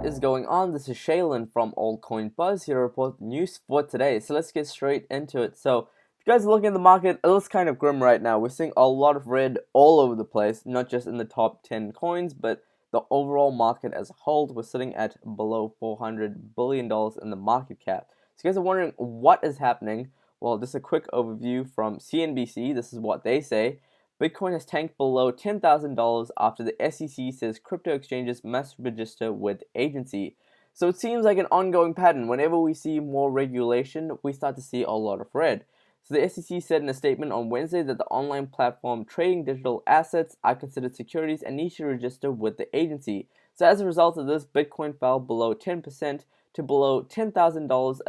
is going on? This is Shaylin from Altcoin Buzz here to report the news for today. So let's get straight into it. So if you guys are looking at the market, it looks kind of grim right now. We're seeing a lot of red all over the place, not just in the top 10 coins, but the overall market as a whole. We're sitting at below $400 billion in the market cap. So you guys are wondering what is happening. Well, just a quick overview from CNBC. This is what they say. Bitcoin has tanked below $10,000 after the SEC says crypto exchanges must register with agency. So it seems like an ongoing pattern. Whenever we see more regulation, we start to see a lot of red. So the SEC said in a statement on Wednesday that the online platform trading digital assets are considered securities and need to register with the agency. So as a result of this, Bitcoin fell below 10% to below $10,000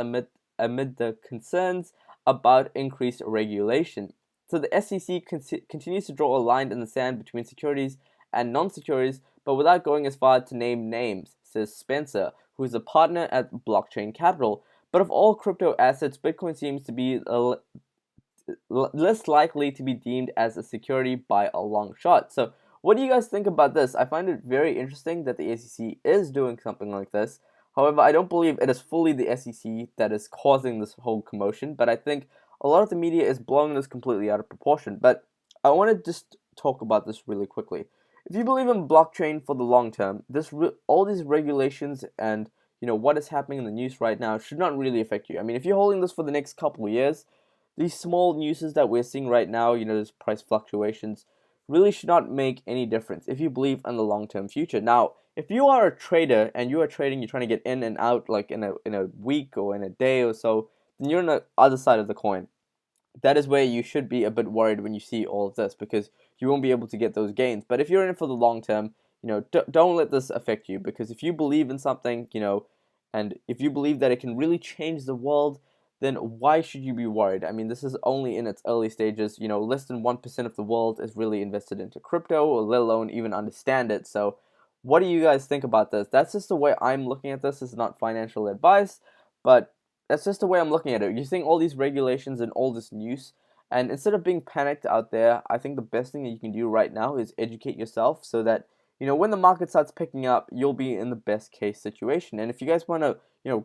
amid the concerns about increased regulation. So the SEC continues to draw a line in the sand between securities and non-securities, but without going as far to name names, says Spencer, who is a partner at Blockchain Capital. But of all crypto assets, Bitcoin seems to be less likely to be deemed as a security by a long shot. So what do you guys think about this? I find it very interesting that the SEC is doing something like this. However, I don't believe it is fully the SEC that is causing this whole commotion, but I think a lot of the media is blowing this completely out of proportion. But I want to just talk about this really quickly. If you believe in blockchain for the long term, all these regulations and what is happening in the news right now should not really affect you. I mean, if you're holding this for the next couple of years, these small newses that we're seeing right now, there's price fluctuations, really should not make any difference if you believe in the long-term future. Now, if you are a trader and you are trading, you're trying to get in and out like in a week or in a day or so, then you're on the other side of the coin. That is where you should be a bit worried when you see all of this, because you won't be able to get those gains. But if you're in it for the long term, don't let this affect you, because if you believe in something, and if you believe that it can really change the world, then why should you be worried? I mean, this is only in its early stages. Less than 1% of the world is really invested into crypto, or let alone even understand it. So what do you guys think about this? That's just the way I'm looking at this. It's not financial advice, but that's just the way I'm looking at it. You're seeing all these regulations and all this news, and instead of being panicked out there, I think the best thing that you can do right now is educate yourself so that, when the market starts picking up, you'll be in the best case situation. And if you guys want to,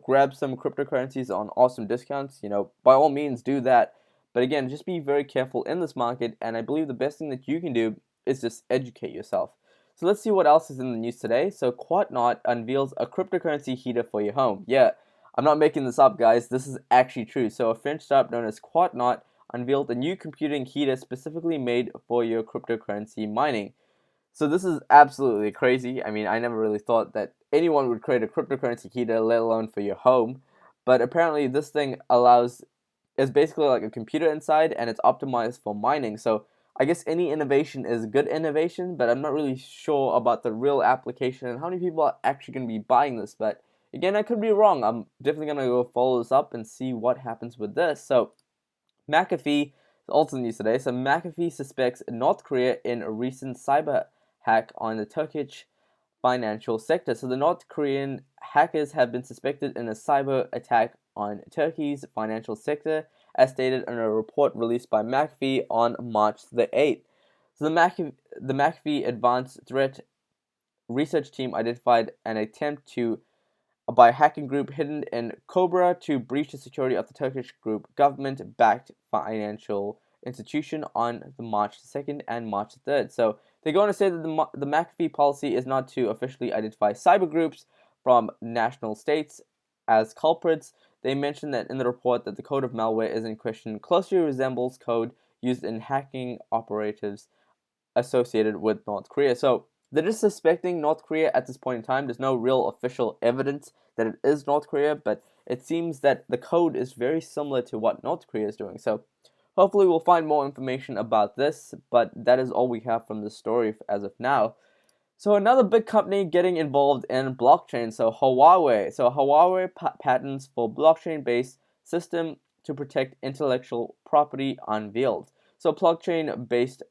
grab some cryptocurrencies on awesome discounts, by all means do that. But again, just be very careful in this market, and I believe the best thing that you can do is just educate yourself. So let's see what else is in the news today. So Qarnot unveils a cryptocurrency heater for your home. Yeah, I'm not making this up, guys. This is actually true. So a French startup known as Qarnot unveiled a new computing heater specifically made for your cryptocurrency mining. So this is absolutely crazy. I mean, I never really thought that anyone would create a cryptocurrency heater, let alone for your home. But apparently this thing is basically like a computer inside, and it's optimized for mining. So I guess any innovation is good innovation, but I'm not really sure about the real application and how many people are actually going to be buying this. But again, I could be wrong. I'm definitely going to go follow this up and see what happens with this. So McAfee is also news today. So McAfee suspects North Korea in a recent cyber hack on the Turkish financial sector. So the North Korean hackers have been suspected in a cyber attack on Turkey's financial sector, as stated in a report released by McAfee on March the 8th. So the McAfee Advanced Threat Research Team identified an attempt by a hacking group hidden in Cobra to breach the security of the Turkish group government-backed financial institution on the March 2nd and March 3rd. So they go on to say that the McAfee policy is not to officially identify cyber groups from national states as culprits. They mentioned that in the report that the code of malware is in question closely resembles code used in hacking operatives associated with North Korea. So they're just suspecting North Korea at this point in time. There's no real official evidence that it is North Korea, but it seems that the code is very similar to what North Korea is doing. So hopefully we'll find more information about this, but that is all we have from this story as of now. So another big company getting involved in blockchain, so Huawei. So Huawei patents for blockchain-based system to protect intellectual property unveiled. So blockchain-based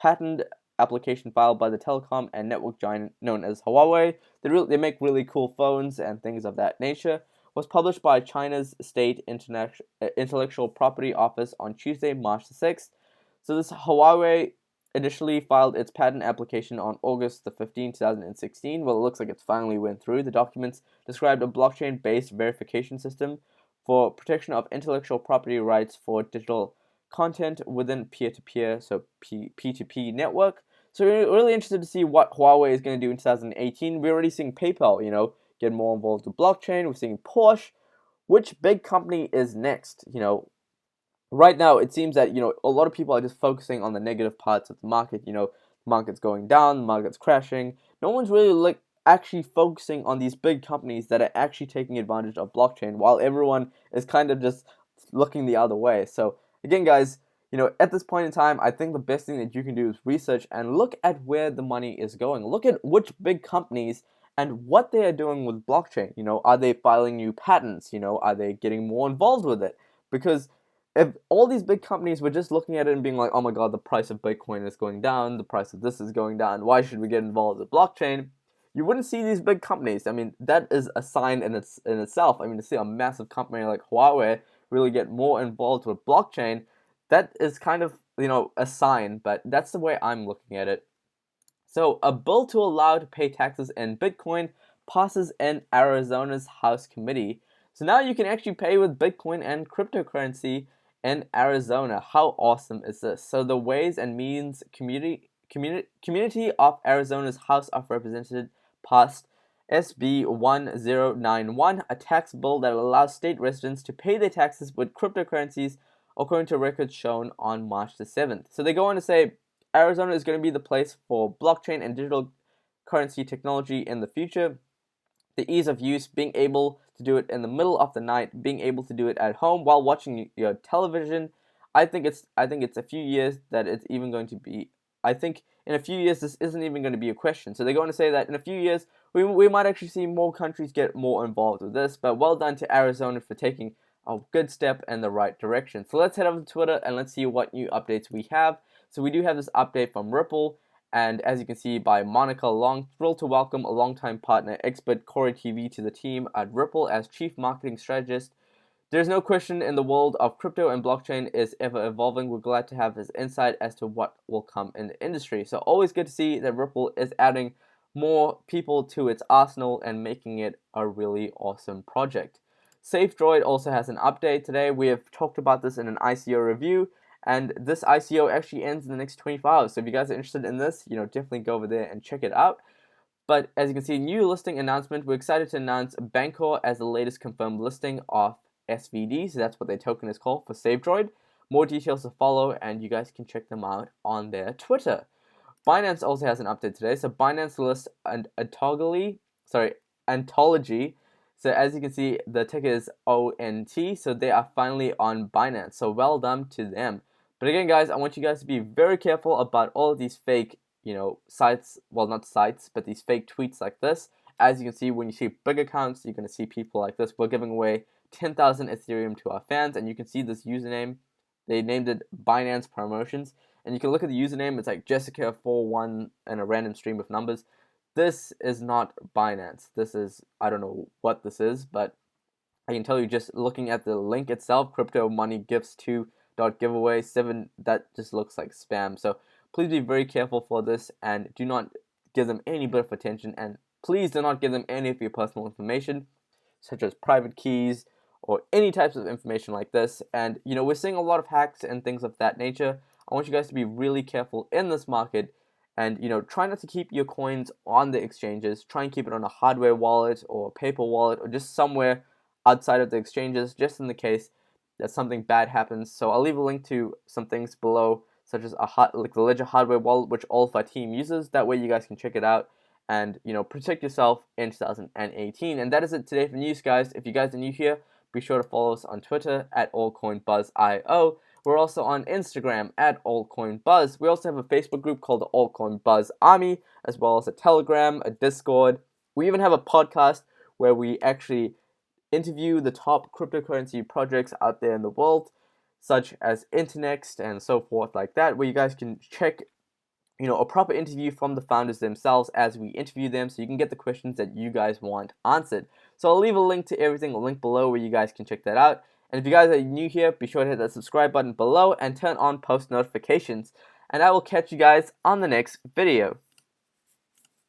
patent application filed by the telecom and network giant known as Huawei. They make really cool phones and things of that nature. Was published by China's State Intellectual Property Office on Tuesday, March the 6th. So this Huawei initially filed its patent application on August the 15th, 2016. Well, it looks like it's finally went through. The documents described a blockchain-based verification system for protection of intellectual property rights for digital content within peer-to-peer, so P2P network. So we're really interested to see what Huawei is going to do in 2018. We're already seeing PayPal, get more involved with blockchain. We're seeing Porsche. Which big company is next? Right now it seems that a lot of people are just focusing on the negative parts of the market. The market's going down, the market's crashing. No one's really actually focusing on these big companies that are actually taking advantage of blockchain, while everyone is kind of just looking the other way. So again, guys, at this point in time, I think the best thing that you can do is research and look at where the money is going. Look at which big companies and what they are doing with blockchain. Are they filing new patents? Are they getting more involved with it? Because if all these big companies were just looking at it and being like, oh my god, the price of Bitcoin is going down, the price of this is going down, why should we get involved with blockchain? You wouldn't see these big companies. I mean, that is a sign in itself. I mean, to see a massive company like Huawei really get more involved with blockchain, that is kind of, a sign, but that's the way I'm looking at it. So, a bill to allow to pay taxes in Bitcoin passes in Arizona's House Committee. So now you can actually pay with Bitcoin and cryptocurrency in Arizona. How awesome is this? So the Ways and Means Community of Arizona's House of Representatives passed SB 1091, a tax bill that allows state residents to pay their taxes with cryptocurrencies, according to records shown on March the 7th. So they go on to say Arizona is going to be the place for blockchain and digital currency technology in the future. The ease of use, being able to do it in the middle of the night, being able to do it at home while watching your television. I think it's a few years that it's even going to be. I think in a few years this isn't even going to be a question. So they're going to say that in a few years we might actually see more countries get more involved with this. But well done to Arizona for taking a good step in the right direction. So let's head over to Twitter and let's see what new updates we have. So we do have this update from Ripple. And as you can see by Monica Long, thrilled to welcome a longtime partner, expert Corey TV, to the team at Ripple as Chief Marketing Strategist. There's no question in the world of crypto and blockchain is ever evolving. We're glad to have his insight as to what will come in the industry. So always good to see that Ripple is adding more people to its arsenal and making it a really awesome project. Savedroid also has an update today. We have talked about this in an ICO review. And this ICO actually ends in the next 24 hours. So if you guys are interested in this, definitely go over there and check it out. But as you can see, new listing announcement. We're excited to announce Bancor as the latest confirmed listing of SVD. So that's what their token is called for Savedroid. More details to follow, and you guys can check them out on their Twitter. Binance also has an update today. So Binance lists Ontology. So as you can see, the ticker is ONT. So they are finally on Binance. So well done to them. But again, guys, I want you guys to be very careful about all of these fake, sites. Well, not sites, but these fake tweets like this. As you can see, when you see big accounts, you're going to see people like this. We're giving away 10,000 Ethereum to our fans. And you can see this username. They named it Binance Promotions. And you can look at the username. It's like Jessica41 and a random stream of numbers. This is not Binance. This is, I don't know what this is, but I can tell you just looking at the link itself, Crypto Money Gifts 2 giveaway 7, that just looks like spam. So please be very careful for this and do not give them any bit of attention, and please do not give them any of your personal information such as private keys or any types of information like this. And we're seeing a lot of hacks and things of that nature. I want you guys to be really careful in this market and try not to keep your coins on the exchanges. Try and keep it on a hardware wallet or a paper wallet or just somewhere outside of the exchanges, just in the case that something bad happens. So I'll leave a link to some things below, such as the Ledger hardware wallet, which all of our team uses. That way you guys can check it out and protect yourself in 2018. And that is it today for news, guys. If you guys are new here, be sure to follow us on Twitter at altcoinbuzzio. We're also on Instagram at altcoinbuzz. We also have a Facebook group called the Altcoin Buzz Army, as well as a Telegram, a Discord. We even have a podcast where we actually interview the top cryptocurrency projects out there in the world, such as Internext and so forth like that, where you guys can check a proper interview from the founders themselves as we interview them, so you can get the questions that you guys want answered. So I'll leave a link to everything, a link below where you guys can check that out. And if you guys are new here, be sure to hit that subscribe button below and turn on post notifications. and I will catch you guys on the next video.